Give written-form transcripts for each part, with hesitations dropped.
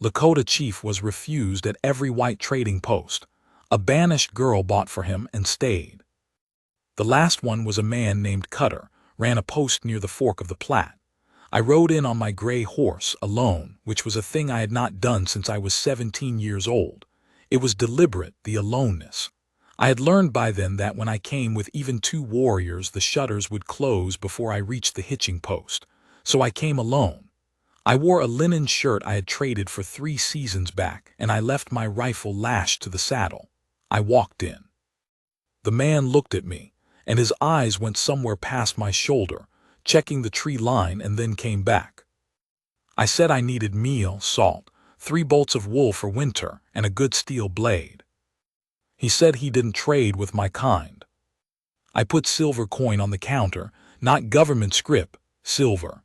Lakota chief was refused at every white trading post. A banished girl bought for him and stayed. The last one was a man named Cutter, ran a post near the fork of the Platte. I rode in on my gray horse, alone, which was a thing I had not done since I was 17 years old. It was deliberate, the aloneness. I had learned by then that when I came with even 2 warriors, the shutters would close before I reached the hitching post. So I came alone. I wore a linen shirt I had traded for 3 seasons back, and I left my rifle lashed to the saddle. I walked in. The man looked at me, and his eyes went somewhere past my shoulder, checking the tree line, and then came back. I said I needed meal, salt, 3 bolts of wool for winter, and a good steel blade. He said he didn't trade with my kind. I put silver coin on the counter, not government scrip, silver.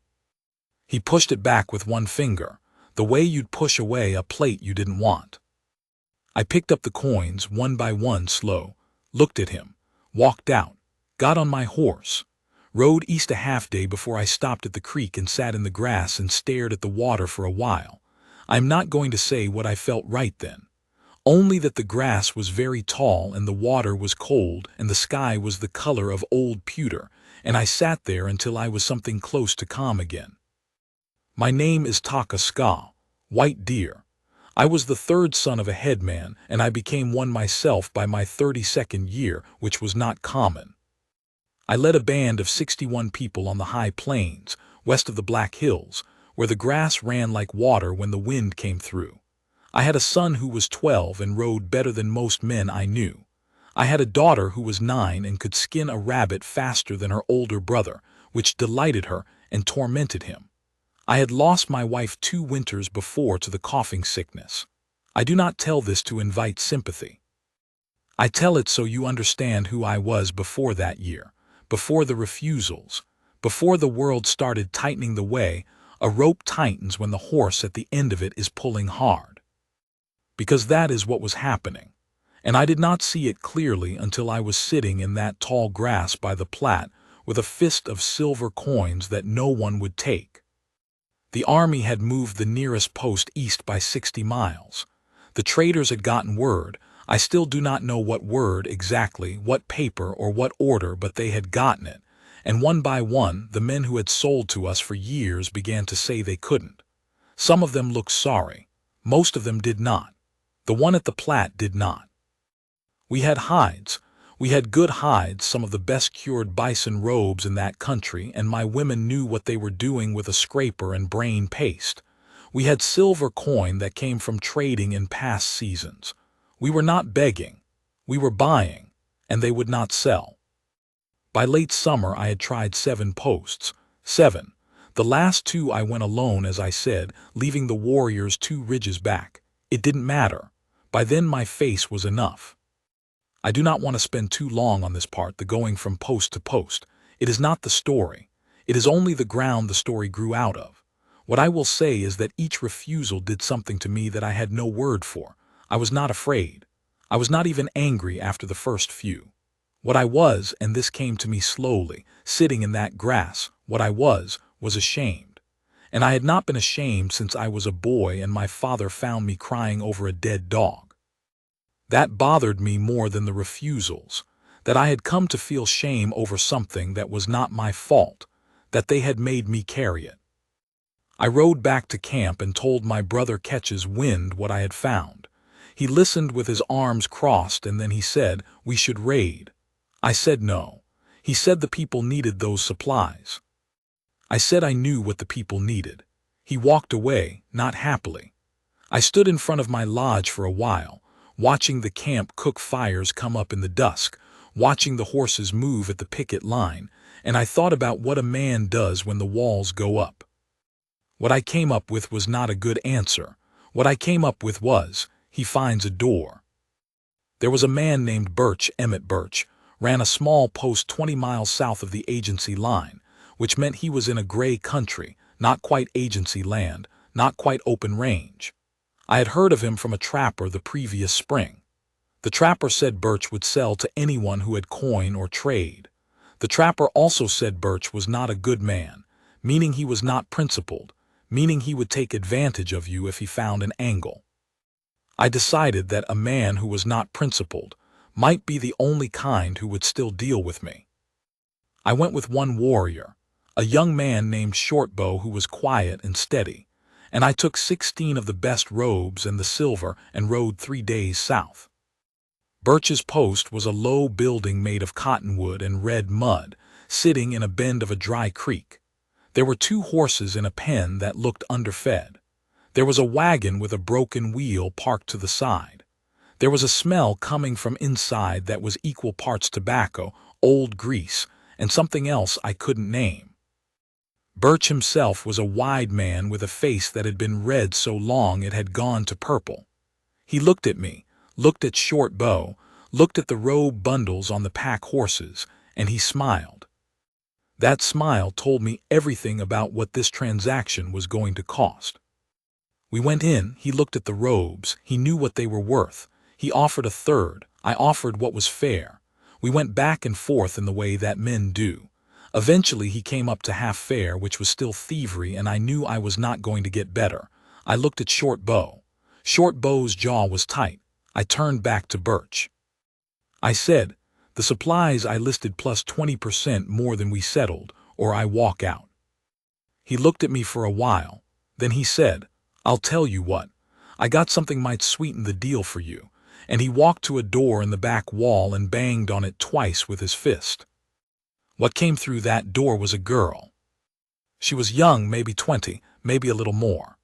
He pushed it back with 1 finger, the way you'd push away a plate you didn't want. I picked up the coins one by one slow, looked at him, walked out, got on my horse, rode east a half-day before I stopped at the creek and sat in the grass and stared at the water for a while. I'm not going to say what I felt right then. Only that the grass was very tall and the water was cold and the sky was the color of old pewter, and I sat there until I was something close to calm again. My name is Taka Ska, White Deer. I was the 3rd son of a headman, and I became one myself by my 32nd year, which was not common. I led a band of 61 people on the high plains, west of the Black Hills, where the grass ran like water when the wind came through. I had a son who was 12 and rode better than most men I knew. I had a daughter who was 9 and could skin a rabbit faster than her older brother, which delighted her and tormented him. I had lost my wife 2 winters before to the coughing sickness. I do not tell this to invite sympathy. I tell it so you understand who I was before that year, before the refusals, before the world started tightening the way a rope tightens when the horse at the end of it is pulling hard. Because that is what was happening, and I did not see it clearly until I was sitting in that tall grass by the Platte with a fist of silver coins that no one would take. The army had moved the nearest post east by 60 miles. The traders had gotten word. I still do not know what word exactly, what paper or what order, but they had gotten it, and one by one the men who had sold to us for years began to say they couldn't. Some of them looked sorry. Most of them did not. The one at the Platte did not. We had hides. We had good hides, some of the best cured bison robes in that country, and my women knew what they were doing with a scraper and brain paste. We had silver coin that came from trading in past seasons. We were not begging. We were buying, and they would not sell. By late summer I had tried 7 posts. 7. The last 2 I went alone, as I said, leaving the warriors 2 ridges back. It didn't matter. By then my face was enough. I do not want to spend too long on this part, the going from post to post. It is not the story. It is only the ground the story grew out of. What I will say is that each refusal did something to me that I had no word for. I was not afraid. I was not even angry after the first few. What I was, and this came to me slowly, sitting in that grass, what I was ashamed. And I had not been ashamed since I was a boy and my father found me crying over a dead dog. That bothered me more than the refusals, that I had come to feel shame over something that was not my fault, that they had made me carry it. I rode back to camp and told my brother Ketch's Wind what I had found. He listened with his arms crossed, and then he said, "We should raid." I said no. He said the people needed those supplies. I said I knew what the people needed. He walked away, not happily. I stood in front of my lodge for a while, watching the camp cook fires come up in the dusk, watching the horses move at the picket line, and I thought about what a man does when the walls go up. What I came up with was not a good answer. What I came up with was, he finds a door. There was a man named Birch, Emmett Birch, ran a small post 20 miles south of the agency line, which meant he was in a gray country, not quite agency land, not quite open range. I had heard of him from a trapper the previous spring. The trapper said Birch would sell to anyone who had coin or trade. The trapper also said Birch was not a good man, meaning he was not principled, meaning he would take advantage of you if he found an angle. I decided that a man who was not principled might be the only kind who would still deal with me. I went with one warrior, a young man named Shortbow who was quiet and steady, and I took 16 of the best robes and the silver and rode 3 days south. Birch's post was a low building made of cottonwood and red mud, sitting in a bend of a dry creek. There were 2 horses in a pen that looked underfed. There was a wagon with a broken wheel parked to the side. There was a smell coming from inside that was equal parts tobacco, old grease, and something else I couldn't name. Birch himself was a wide man with a face that had been red so long it had gone to purple. He looked at me, looked at Shortbow, looked at the robe bundles on the pack horses, and he smiled. That smile told me everything about what this transaction was going to cost. We went in, he looked at the robes, he knew what they were worth. He offered a third, I offered what was fair. We went back and forth in the way that men do. Eventually he came up to half fare, which was still thievery, and I knew I was not going to get better. I looked at Shortbow. Shortbow's jaw was tight. I turned back to Birch. I said, "The supplies I listed plus 20% more than we settled, or I walk out." He looked at me for a while. Then he said, "I'll tell you what, I got something might sweeten the deal for you," and he walked to a door in the back wall and banged on it twice with his fist. What came through that door was a girl. She was young, maybe 20, maybe a little more.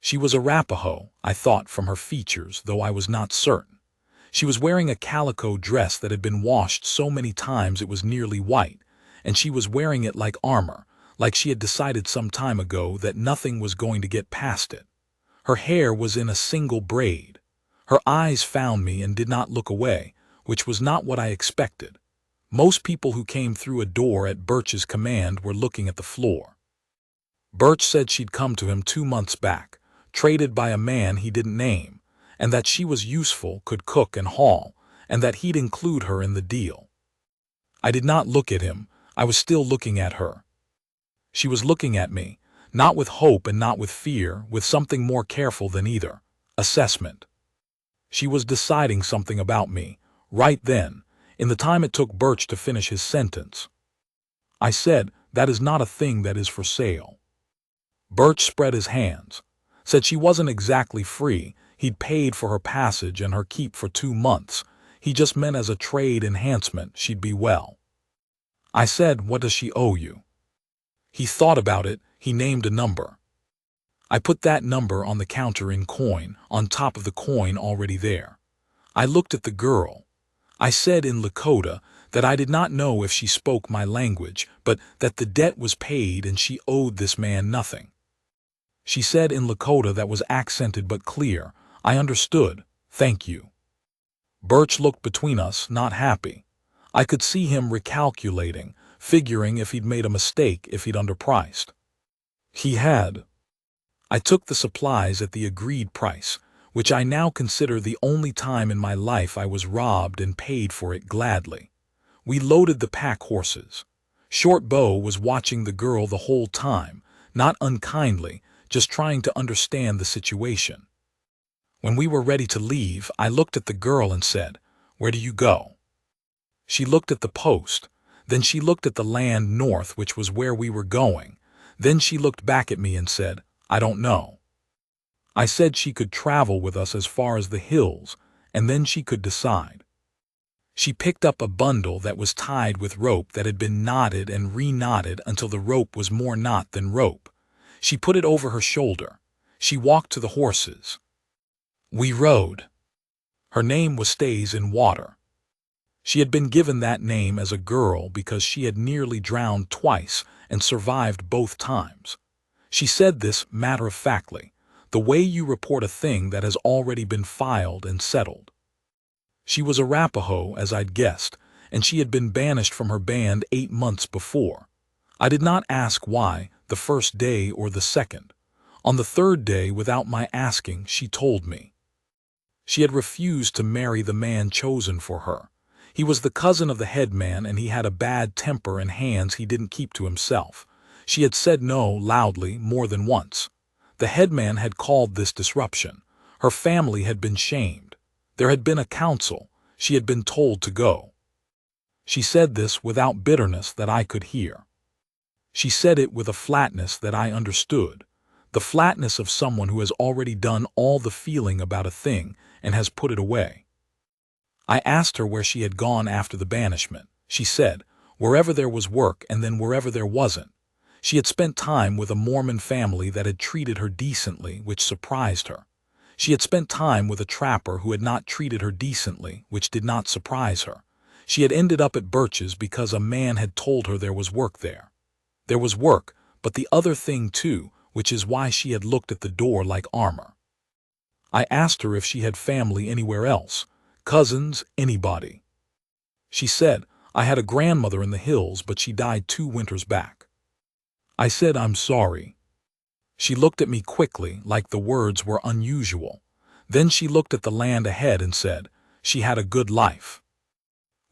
She was Arapaho, I thought from her features, though I was not certain. She was wearing a calico dress that had been washed so many times it was nearly white, and she was wearing it like armor, like she had decided some time ago that nothing was going to get past it. Her hair was in a single braid. Her eyes found me and did not look away, which was not what I expected. Most people who came through a door at Birch's command were looking at the floor. Birch said she'd come to him 2 months back, traded by a man he didn't name, and that she was useful, could cook and haul, and that he'd include her in the deal. I did not look at him. I was still looking at her. She was looking at me, not with hope and not with fear, with something more careful than either, assessment. She was deciding something about me, right then, in the time it took Birch to finish his sentence. I said, "That is not a thing that is for sale." Birch spread his hands, said she wasn't exactly free. He'd paid for her passage and her keep for 2 months. He just meant as a trade enhancement she'd be well. I said, "What does she owe you?" He thought about it. He named a number. I put that number on the counter in coin, on top of the coin already there. I looked at the girl. I said in Lakota that I did not know if she spoke my language, but that the debt was paid and she owed this man nothing. She said in Lakota that was accented but clear, "I understood, thank you." Birch looked between us, not happy. I could see him recalculating, figuring if he'd made a mistake, if he'd underpriced. He had. I took the supplies at the agreed price, which I now consider the only time in my life I was robbed, and paid for it gladly. We loaded the pack horses. Shortbow was watching the girl the whole time, not unkindly, just trying to understand the situation. When we were ready to leave, I looked at the girl and said, "Where do you go?" She looked at the post. Then she looked at the land north, which was where we were going. Then she looked back at me and said, "I don't know." I said she could travel with us as far as the hills, and then she could decide. She picked up a bundle that was tied with rope that had been knotted and re-knotted until the rope was more knot than rope. She put it over her shoulder. She walked to the horses. We rode. Her name was Stays in Water. She had been given that name as a girl because she had nearly drowned twice and survived both times. She said this matter-of-factly, the way you report a thing that has already been filed and settled. She was Arapaho, as I'd guessed, and she had been banished from her band 8 months before. I did not ask why, the first day or the second. On the third day, without my asking, she told me. She had refused to marry the man chosen for her. He was the cousin of the headman, and he had a bad temper and hands he didn't keep to himself. She had said no loudly more than once. The headman had called this disruption. Her family had been shamed. There had been a council. She had been told to go. She said this without bitterness that I could hear. She said it with a flatness that I understood, the flatness of someone who has already done all the feeling about a thing and has put it away. I asked her where she had gone after the banishment. She said, wherever there was work and then wherever there wasn't. She had spent time with a Mormon family that had treated her decently, which surprised her. She had spent time with a trapper who had not treated her decently, which did not surprise her. She had ended up at Birch's because a man had told her there was work there. There was work, but the other thing too, which is why she had looked at the door like armor. I asked her if she had family anywhere else, cousins, anybody. She said, I had a grandmother in the hills, but she died 2 winters back. I said, I'm sorry. She looked at me quickly, like the words were unusual. Then she looked at the land ahead and said, she had a good life.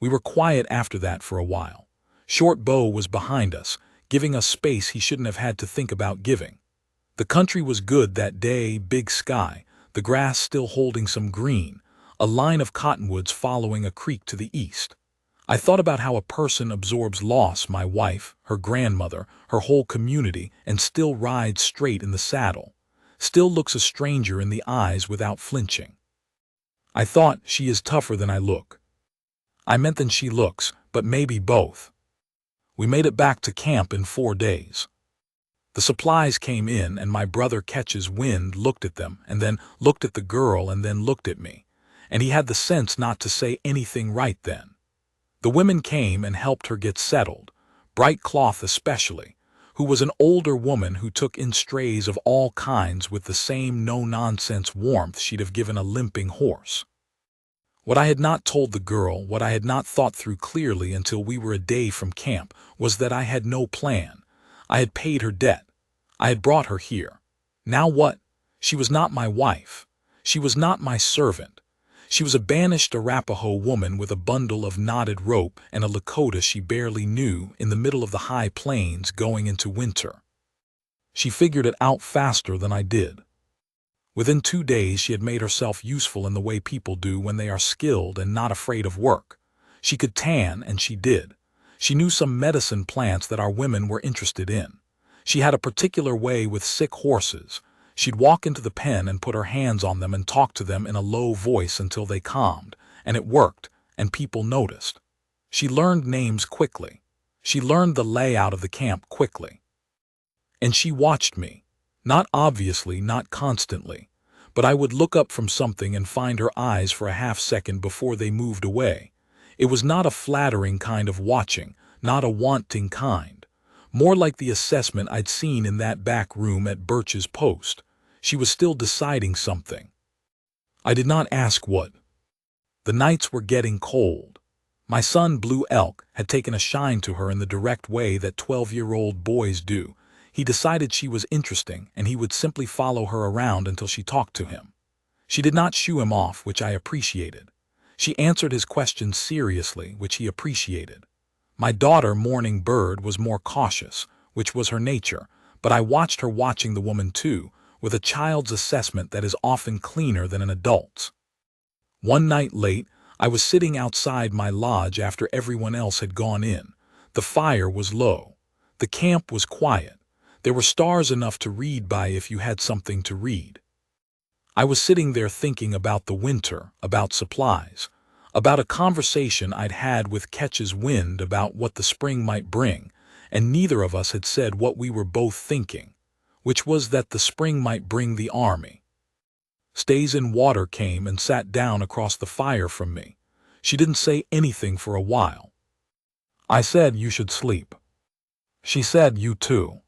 We were quiet after that for a while. Short Bow was behind us, giving us space he shouldn't have had to think about giving. The country was good that day, big sky, the grass still holding some green, a line of cottonwoods following a creek to the east. I thought about how a person absorbs loss, my wife, her grandmother, her whole community, and still rides straight in the saddle, still looks a stranger in the eyes without flinching. I thought, she is tougher than I look. I meant than she looks, but maybe both. We made it back to camp in 4 days. The supplies came in and my brother Catches Wind looked at them and then looked at the girl and then looked at me, and he had the sense not to say anything right then. The women came and helped her get settled, Bright Cloth especially, who was an older woman who took in strays of all kinds with the same no-nonsense warmth she'd have given a limping horse. What I had not told the girl, what I had not thought through clearly until we were a day from camp, was that I had no plan. I had paid her debt. I had brought her here. Now what? She was not my wife. She was not my servant. She was a banished Arapaho woman with a bundle of knotted rope and a Lakota she barely knew in the middle of the high plains going into winter. She figured it out faster than I did. Within 2 days she had made herself useful in the way people do when they are skilled and not afraid of work. She could tan, and she did. She knew some medicine plants that our women were interested in. She had a particular way with sick horses. She'd walk into the pen and put her hands on them and talk to them in a low voice until they calmed, and it worked, and people noticed. She learned names quickly. She learned the layout of the camp quickly. And she watched me. Not obviously, not constantly, but I would look up from something and find her eyes for a half-second before they moved away. It was not a flattering kind of watching, not a wanting kind. More like the assessment I'd seen in that back room at Birch's post. She was still deciding something. I did not ask what. The nights were getting cold. My son Blue Elk had taken a shine to her in the direct way that 12-year-old boys do. He decided she was interesting, and he would simply follow her around until she talked to him. She did not shoo him off, which I appreciated. She answered his questions seriously, which he appreciated. My daughter, Morning Bird, was more cautious, which was her nature, but I watched her watching the woman too, with a child's assessment that is often cleaner than an adult's. One night late, I was sitting outside my lodge after everyone else had gone in. The fire was low. The camp was quiet. There were stars enough to read by if you had something to read. I was sitting there thinking about the winter, about supplies, about a conversation I'd had with Catches Wind about what the spring might bring, and neither of us had said what we were both thinking, which was that the spring might bring the army. Stays in Water came and sat down across the fire from me. She didn't say anything for a while. I said, you should sleep. She said, you too.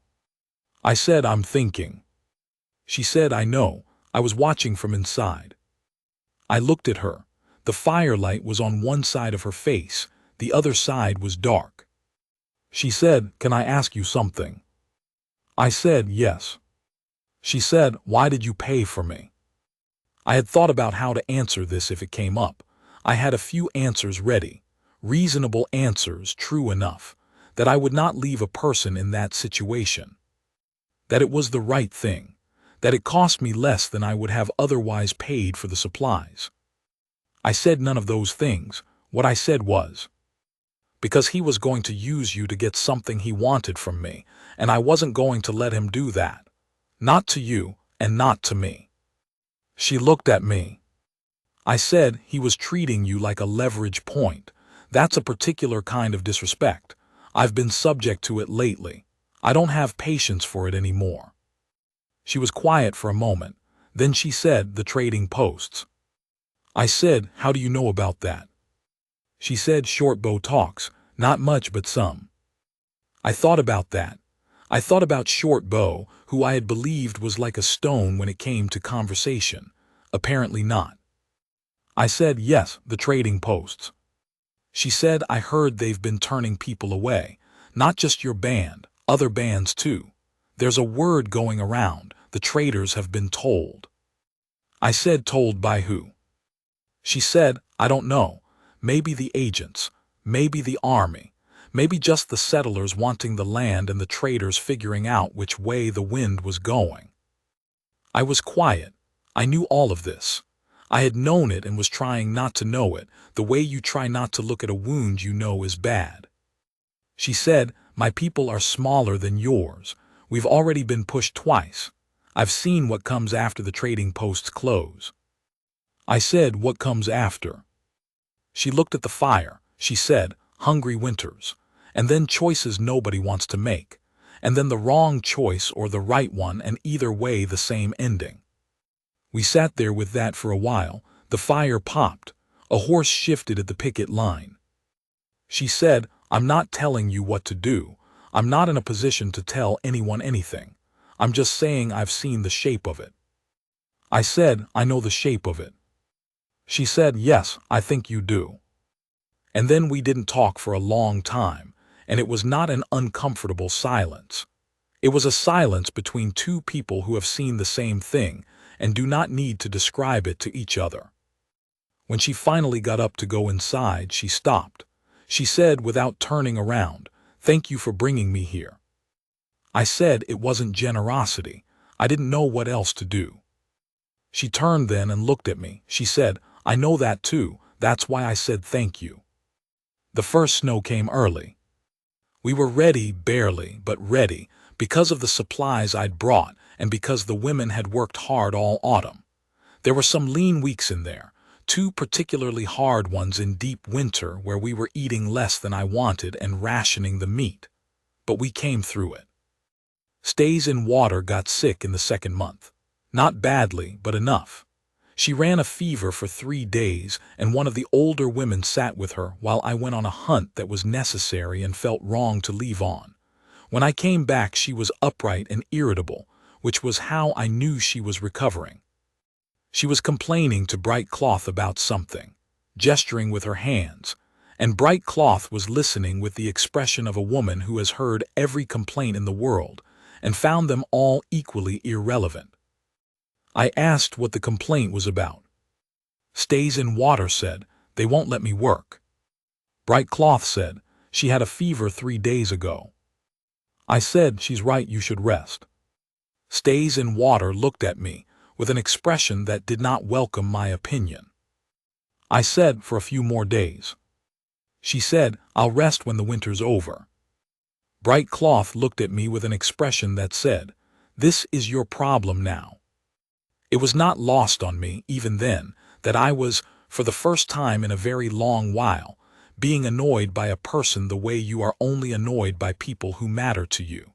I said, I'm thinking. She said, I know. I was watching from inside. I looked at her. The firelight was on one side of her face. The other side was dark. She said, can I ask you something? I said, yes. She said, why did you pay for me? I had thought about how to answer this if it came up. I had a few answers ready. Reasonable answers, true enough. that I would not leave a person in that situation, that it was the right thing, that it cost me less than I would have otherwise paid for the supplies. I said none of those things. What I said was, because he was going to use you to get something he wanted from me, and I wasn't going to let him do that. Not to you, and not to me. She looked at me. I said he was treating you like a leverage point. That's a particular kind of disrespect. I've been subject to it lately. I don't have patience for it anymore. She was quiet for a moment. Then she said, the trading posts. I said, how do you know about that? She said, short bow talks, not much but some. I thought about that. I thought about Short Bow, who I had believed was like a stone when it came to conversation. Apparently not. I said, yes, the trading posts. She said, I heard they've been turning people away. Not just your band, other bands too. There's a word going around. The traders have been told. I said, told by who? She said, I don't know. Maybe the agents. Maybe the army. Maybe just the settlers wanting the land and the traders figuring out which way the wind was going. I was quiet. I knew all of this. I had known it and was trying not to know it, the way you try not to look at a wound you know is bad. She said, my people are smaller than yours. We've already been pushed twice. I've seen what comes after the trading posts close. I said, what comes after? She looked at the fire. She said, hungry winters. And then choices nobody wants to make. And then the wrong choice or the right one, and either way the same ending. We sat there with that for a while. The fire popped. A horse shifted at the picket line. She said, I'm not telling you what to do. I'm not in a position to tell anyone anything. I'm just saying I've seen the shape of it. I said, I know the shape of it. She said, yes, I think you do. And then we didn't talk for a long time, and it was not an uncomfortable silence. It was a silence between two people who have seen the same thing and do not need to describe it to each other. When she finally got up to go inside, she stopped. She said without turning around, thank you for bringing me here. I said it wasn't generosity. I didn't know what else to do. She turned then and looked at me. She said, I know that too. That's why I said thank you. The first snow came early. We were ready, barely, but ready, because of the supplies I'd brought and because the women had worked hard all autumn. There were some lean weeks in there, 2 particularly hard ones in deep winter where we were eating less than I wanted and rationing the meat. But we came through it. Stays in Water got sick in the 2nd month. Not badly, but enough. She ran a fever for 3 days, and one of the older women sat with her while I went on a hunt that was necessary and felt wrong to leave on. When I came back, she was upright and irritable, which was how I knew she was recovering. She was complaining to Bright Cloth about something, gesturing with her hands, and Bright Cloth was listening with the expression of a woman who has heard every complaint in the world and found them all equally irrelevant. I asked what the complaint was about. Stays in Water said, they won't let me work. Bright Cloth said, she had a fever 3 days ago. I said, she's right, you should rest. Stays in Water looked at me with an expression that did not welcome my opinion. I said, for a few more days. She said, I'll rest when the winter's over. Bright Cloth looked at me with an expression that said, this is your problem now. It was not lost on me, even then, that I was, for the first time in a very long while, being annoyed by a person the way you are only annoyed by people who matter to you.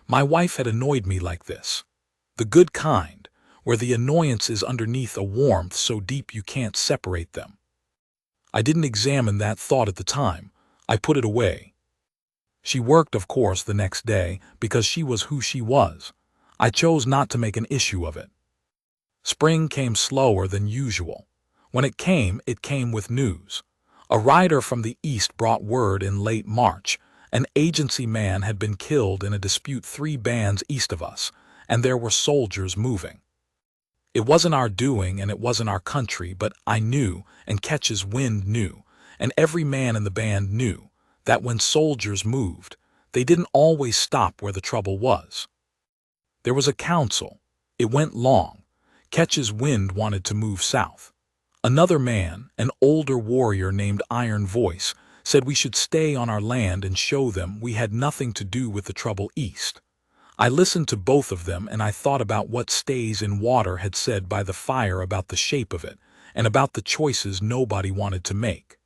My wife had annoyed me like this. The good kind, where the annoyance is underneath a warmth so deep you can't separate them. I didn't examine that thought at the time. I put it away. She worked, of course, the next day, because she was who she was. I chose not to make an issue of it. Spring came slower than usual. When it came with news. A rider from the east brought word in late March. An agency man had been killed in a dispute 3 bands east of us, and there were soldiers moving. It wasn't our doing and it wasn't our country, but I knew, and Catch's Wind knew, and every man in the band knew, that when soldiers moved, They didn't always stop where the trouble was. There was a council. It went long. Ketch's Wind wanted to move south. Another man, an older warrior named Iron Voice, said we should stay on our land and show them we had nothing to do with the trouble east. I listened to both of them, and I thought about what Stays in Water had said by the fire about the shape of it, and about the choices nobody wanted to make.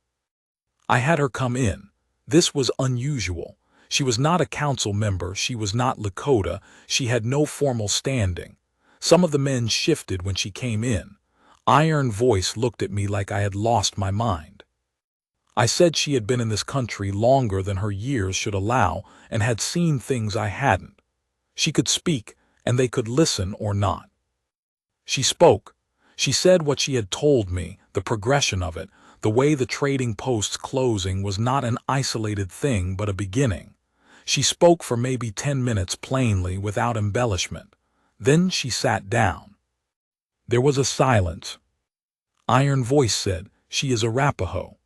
I had her come in. This was unusual. She was not a council member, she was not Lakota, she had no formal standing. Some of the men shifted when she came in. Iron Voice looked at me like I had lost my mind. I said she had been in this country longer than her years should allow and had seen things I hadn't. She could speak, and they could listen or not. She spoke. She said what she had told me, the progression of it, the way the trading post's closing was not an isolated thing but a beginning. She spoke for maybe 10 minutes plainly, without embellishment. Then she sat down. There was a silence. Iron Voice said, "She is Arapaho."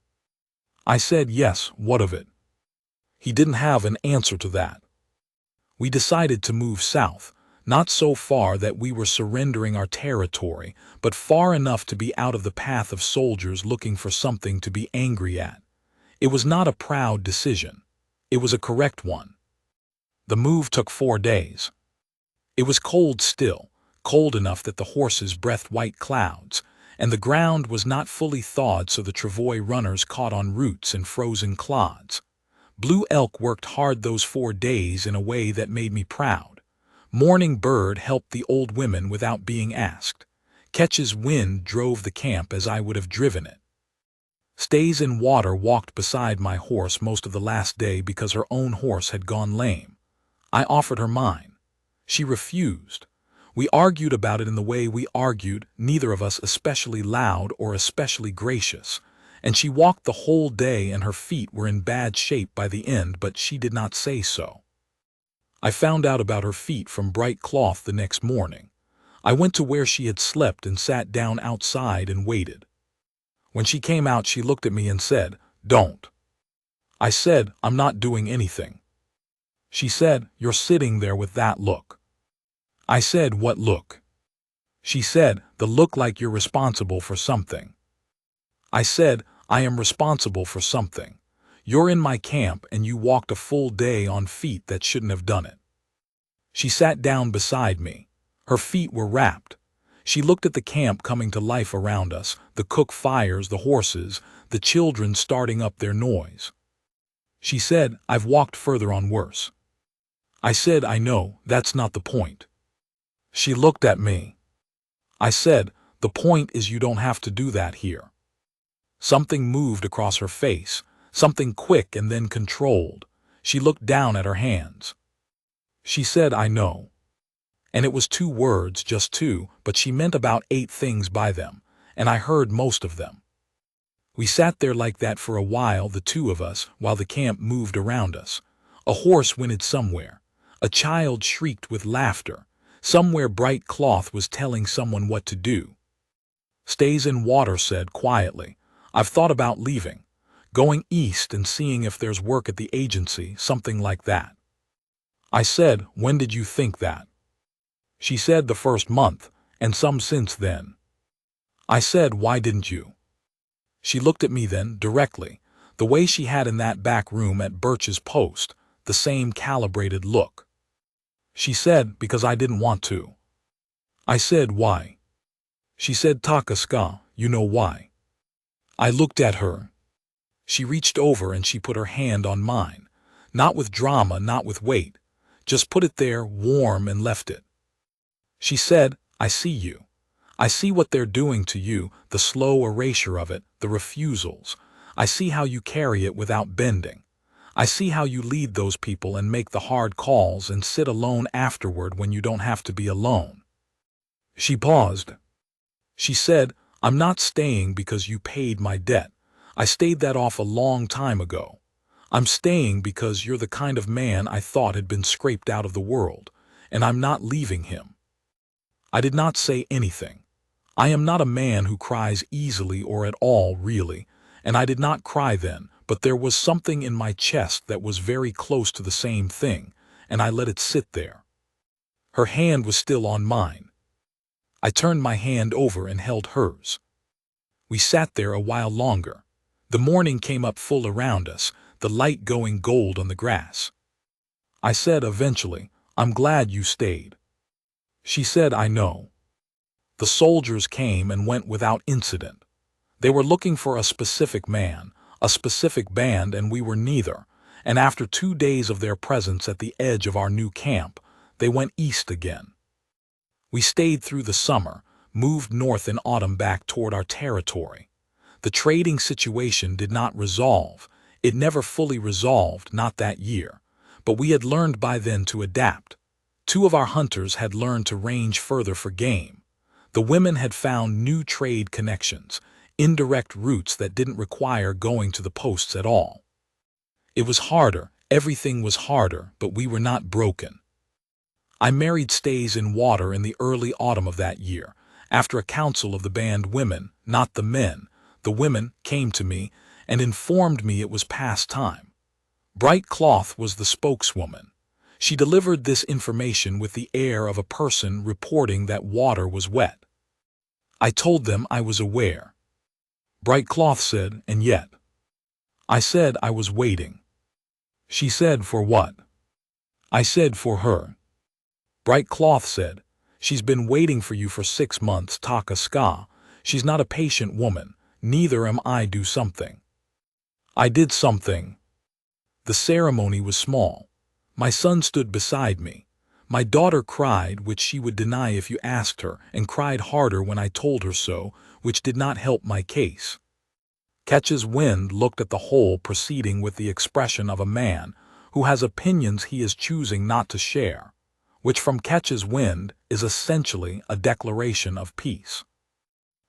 I said, "Yes, what of it?" He didn't have an answer to that. We decided to move south, not so far that we were surrendering our territory, but far enough to be out of the path of soldiers looking for something to be angry at. It was not a proud decision. It was a correct one. The move took 4 days. It was cold still, cold enough that the horses breathed white clouds, and the ground was not fully thawed, so the travois runners caught on roots and frozen clods. Blue Elk worked hard those 4 days in a way that made me proud. Morning Bird helped the old women without being asked. Ketch's Wind drove the camp as I would have driven it. Stays in Water walked beside my horse most of the last day because her own horse had gone lame. I offered her mine. She refused. We argued about it in the way we argued, neither of us especially loud or especially gracious, and she walked the whole day and her feet were in bad shape by the end, but she did not say so. I found out about her feet from Bright Cloth the next morning. I went to where she had slept and sat down outside and waited. When she came out, she looked at me and said, "Don't." I said, "I'm not doing anything." She said, "You're sitting there with that look." I said, "What look?" She said, "The look like you're responsible for something." I said, "I am responsible for something. You're in my camp and you walked a full day on feet that shouldn't have done it." She sat down beside me. Her feet were wrapped. She looked at the camp coming to life around us, the cook fires, the horses, the children starting up their noise. She said, "I've walked further on worse." I said, "I know, that's not the point." She looked at me. I said, "The point is you don't have to do that here." Something moved across her face, something quick and then controlled. She looked down at her hands. She said, "I know." And it was 2 words, just 2, but she meant about 8 things by them, and I heard most of them. We sat there like that for a while, the 2 of us, while the camp moved around us. A horse whinnied somewhere. A child shrieked with laughter. Somewhere Bright Cloth was telling someone what to do. Stays in Water said quietly, "I've thought about leaving, going east and seeing if there's work at the agency, something like that." I said, "When did you think that?" She said, "The first month, and some since then." I said, "Why didn't you?" She looked at me then, directly, the way she had in that back room at Birch's post, the same calibrated look. She said, "Because I didn't want to." I said, "Why?" She said, "Takaska, you know why." I looked at her. She reached over and she put her hand on mine, not with drama, not with weight, just put it there, warm, and left it. She said, "I see you. I see what they're doing to you, the slow erasure of it, the refusals. I see how you carry it without bending. I see how you lead those people and make the hard calls and sit alone afterward when you don't have to be alone." She paused. She said, "I'm not staying because you paid my debt. I stayed that off a long time ago. I'm staying because you're the kind of man I thought had been scraped out of the world, and I'm not leaving him." I did not say anything. I am not a man who cries easily or at all, really, and I did not cry then, but there was something in my chest that was very close to the same thing, and I let it sit there. Her hand was still on mine. I turned my hand over and held hers. We sat there a while longer. The morning came up full around us, the light going gold on the grass. I said eventually, "I'm glad you stayed." She said, "I know." The soldiers came and went without incident. They were looking for a specific man, a specific band, and we were neither, and after 2 days of their presence at the edge of our new camp, they went east again. We stayed through the summer, moved north in autumn back toward our territory. The trading situation did not resolve. It never fully resolved, not that year, but we had learned by then to adapt. 2 of our hunters had learned to range further for game. The women had found new trade connections, indirect routes that didn't require going to the posts at all. It was harder, everything was harder, but we were not broken. I married Stays in Water in the early autumn of that year, after a council of the band women, not the men. The women came to me and informed me it was past time. Bright Cloth was the spokeswoman. She delivered this information with the air of a person reporting that water was wet. I told them I was aware. Bright Cloth said, "And yet?" I said I was waiting. She said, "For what?" I said, "For her." Bright Cloth said, "She's been waiting for you for 6 months, Taka Ska. She's not a patient woman, neither am I. Do something." I did something. The ceremony was small. My son stood beside me. My daughter cried, which she would deny if you asked her, and cried harder when I told her so, which did not help my case. Catch's Wind looked at the whole proceeding with the expression of a man who has opinions he is choosing not to share, which from Catch's Wind is essentially a declaration of peace.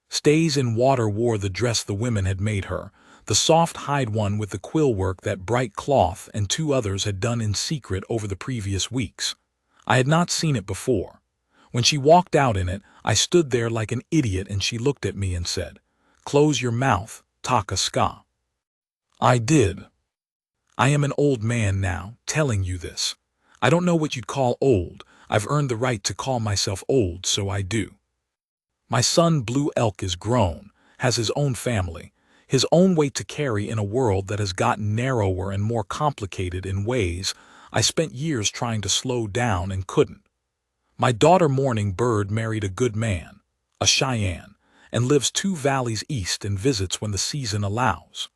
Stays in Water wore the dress the women had made her, the soft hide one with the quill work that Bright Cloth and 2 others had done in secret over the previous weeks. I had not seen it before. When she walked out in it, I stood there like an idiot, and she looked at me and said, "Close your mouth, Taka Ska." I did. I am an old man now, telling you this. I don't know what you'd call old. I've earned the right to call myself old, so I do. My son Blue Elk is grown, has his own family, his own weight to carry in a world that has gotten narrower and more complicated in ways I spent years trying to slow down and couldn't. My daughter Morning Bird married a good man, a Cheyenne, and lives 2 valleys east and visits when the season allows.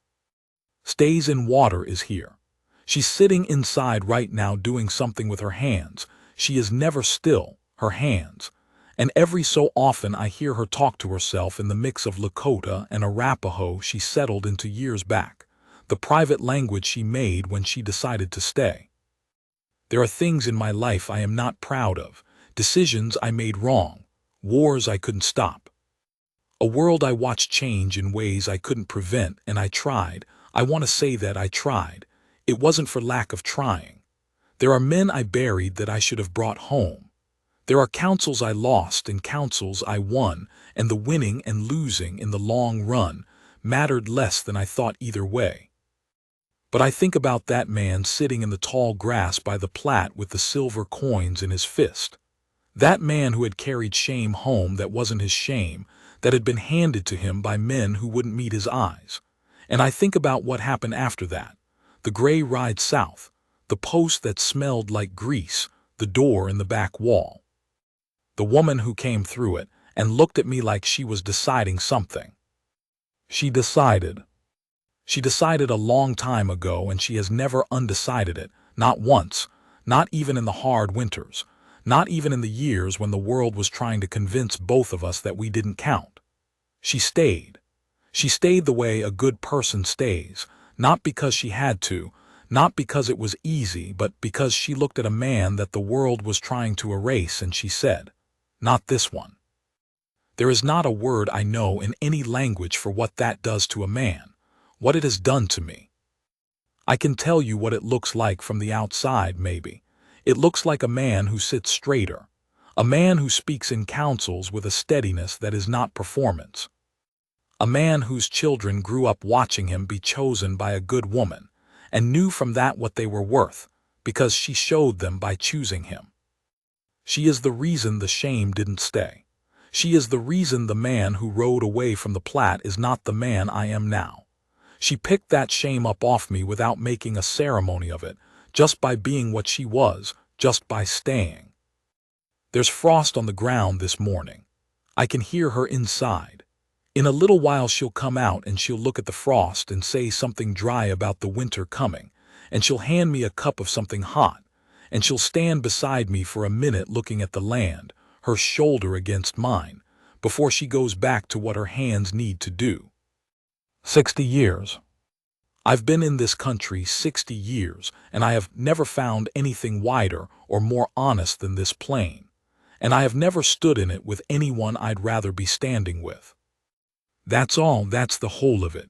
Stays in Water is here. She's sitting inside right now doing something with her hands. She is never still, her hands. And every so often I hear her talk to herself in the mix of Lakota and Arapaho she settled into years back, the private language she made when she decided to stay. There are things in my life I am not proud of, decisions I made wrong, wars I couldn't stop. A world I watched change in ways I couldn't prevent, and I tried. I want to say that I tried. It wasn't for lack of trying. There are men I buried that I should have brought home. There are councils I lost and councils I won, and the winning and losing in the long run mattered less than I thought either way. But I think about that man sitting in the tall grass by the Platte with the silver coins in his fist. That man who had carried shame home that wasn't his shame, that had been handed to him by men who wouldn't meet his eyes. And I think about what happened after that. The gray ride south, the post that smelled like grease, the door in the back wall. The woman who came through it and looked at me like she was deciding something. She decided. She decided a long time ago, and she has never undecided it, not once, not even in the hard winters, not even in the years when the world was trying to convince both of us that we didn't count. She stayed. She stayed the way a good person stays, not because she had to, not because it was easy, but because she looked at a man that the world was trying to erase, and she said, "Not this one." There is not a word I know in any language for what that does to a man, what it has done to me. I can tell you what it looks like from the outside, maybe. It looks like a man who sits straighter, a man who speaks in councils with a steadiness that is not performance. A man whose children grew up watching him be chosen by a good woman, and knew from that what they were worth, because she showed them by choosing him. She is the reason the shame didn't stay. She is the reason the man who rode away from the Platte is not the man I am now. She picked that shame up off me without making a ceremony of it, just by being what she was, just by staying. There's frost on the ground this morning. I can hear her inside. In a little while she'll come out and she'll look at the frost and say something dry about the winter coming, and she'll hand me a cup of something hot, and she'll stand beside me for a minute looking at the land, her shoulder against mine, before she goes back to what her hands need to do. 60 years. I've been in this country 60 years, and I have never found anything wider or more honest than this plain, and I have never stood in it with anyone I'd rather be standing with. That's all, that's the whole of it.